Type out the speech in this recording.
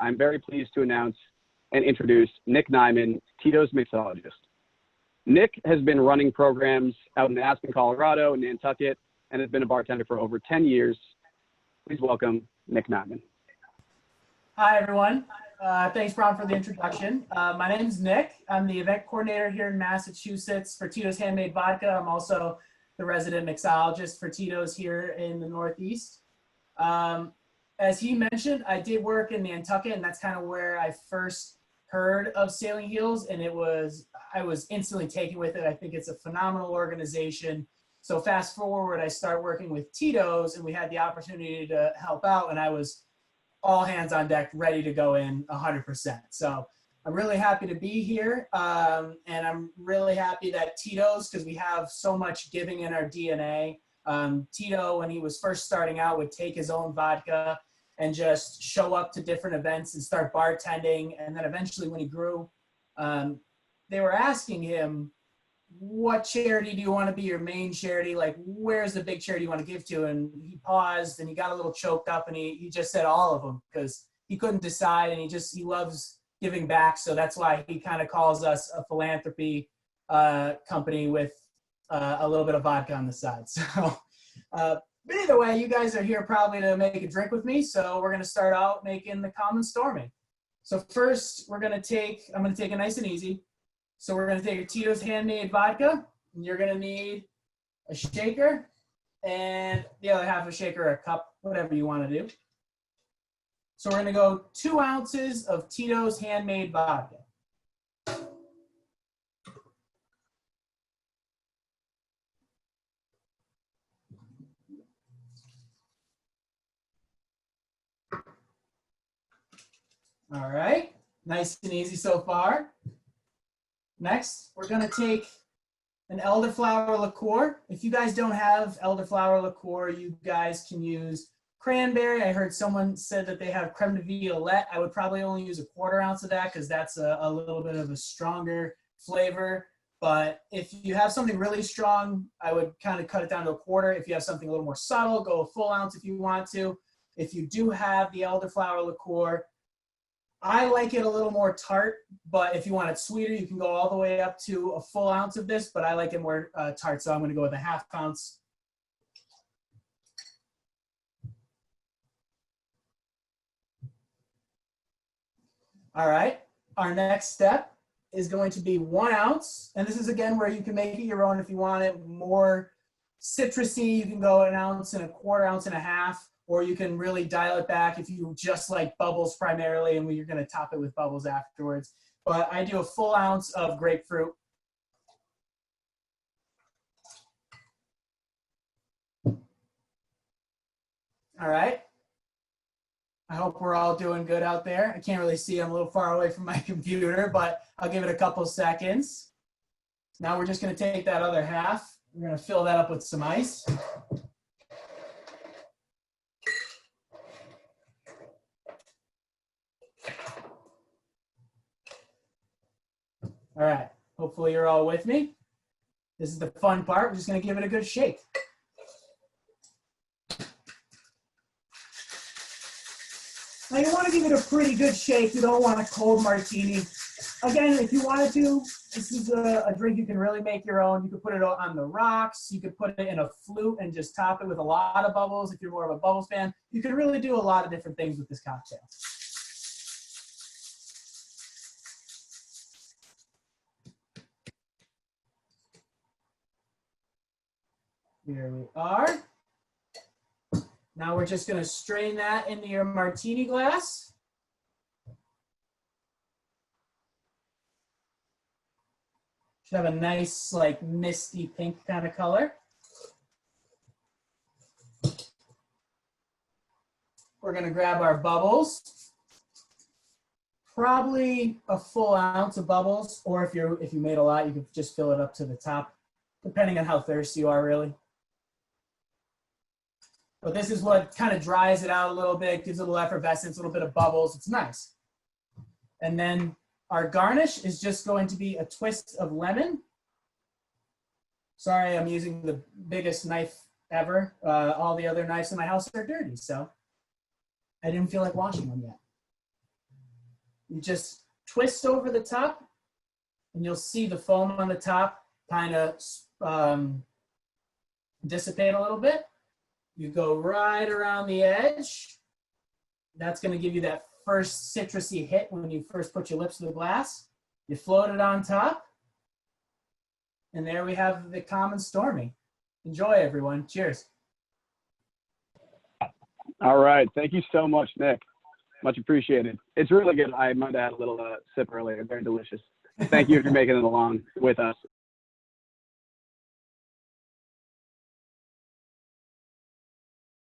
I'm very pleased to announce and introduce Nick Nyman, Tito's mixologist. Nick has been running programs out in Aspen, Colorado, and Nantucket, and has been a bartender for over 10 years. Please welcome Nick Nyman. Hi, everyone. Thanks, Ron, for the introduction. My name is Nick. I'm the event coordinator here in Massachusetts for Tito's Handmade Vodka. I'm also the resident mixologist for Tito's here in the Northeast. As he mentioned, I did work in Nantucket, and that's kind of where I first heard of Sailing Heels, and I was instantly taken with it. I think it's a phenomenal organization. So fast forward, I start working with Tito's, and we had the opportunity to help out, and I was all hands on deck, ready to go in 100%. So I'm really happy to be here, and I'm really happy that Tito's, because we have so much giving in our DNA. Tito, when he was first starting out, would take his own vodka and just show up to different events and start bartending. And then eventually when he grew, they were asking him, what charity do you want to be your main charity? Like, where's the big charity you want to give to? And he paused and he got a little choked up, and he just said all of them, because he couldn't decide, and he loves giving back. So that's why he kind of calls us a philanthropy company with a little bit of vodka on the side. So, but either way, you guys are here probably to make a drink with me. So we're going to start out making the common storming. So first I'm going to take it nice and easy. So we're going to take a Tito's Handmade Vodka, and you're going to need a shaker and the other half a shaker or a cup, whatever you want to do. So we're going to go 2 ounces of Tito's Handmade Vodka. All right, nice and easy so far. Next, we're gonna take an elderflower liqueur. If you guys don't have elderflower liqueur, you guys can use cranberry. I heard someone said that they have creme de violette. I would probably only use a 1/4 ounce of that, because that's a little bit of a stronger flavor. But if you have something really strong, I would kind of cut it down to a 1/4. If you have something a little more subtle, go a full ounce if you want to. If you do have the elderflower liqueur, I like it a little more tart, but if you want it sweeter, you can go all the way up to a full ounce of this, but I like it more tart, so I'm gonna go with a 1/2 ounce. All right, our next step is going to be 1 ounce, and this is again where you can make it your own. If you want it more citrusy, you can go 1 ounce and a 1/4 ounce and a half. Or you can really dial it back if you just like bubbles primarily, and you're gonna top it with bubbles afterwards. But I do a full ounce of grapefruit. All right. I hope we're all doing good out there. I can't really see, I'm a little far away from my computer, but I'll give it a couple seconds. Now we're just gonna take that other half. We're gonna fill that up with some ice. All right, hopefully you're all with me. This is the fun part. We're just gonna give it a good shake. Now you wanna give it a pretty good shake. You don't want a cold martini. Again, if you wanted to, this is a drink you can really make your own. You could put it on the rocks. You could put it in a flute and just top it with a lot of bubbles. If you're more of a bubbles fan, you can really do a lot of different things with this cocktail. Here we are. Now we're just gonna strain that into your martini glass. Should have a nice, like, misty pink kind of color. We're gonna grab our bubbles. Probably a full ounce of bubbles, or if you made a lot, you could just fill it up to the top, depending on how thirsty you are, really. But this is what kind of dries it out a little bit, gives it a little effervescence, a little bit of bubbles. It's nice. And then our garnish is just going to be a twist of lemon. Sorry, I'm using the biggest knife ever. All the other knives in my house are dirty, so I didn't feel like washing them yet. You just twist over the top, and you'll see the foam on the top kind of dissipate a little bit. You go right around the edge. That's going to give you that first citrusy hit when you first put your lips to the glass. You float it on top. And there we have the common stormy. Enjoy, everyone. Cheers. All right. Thank you so much, Nick. Much appreciated. It's really good. I might have had a little sip earlier. Very delicious. Thank you for making it along with us.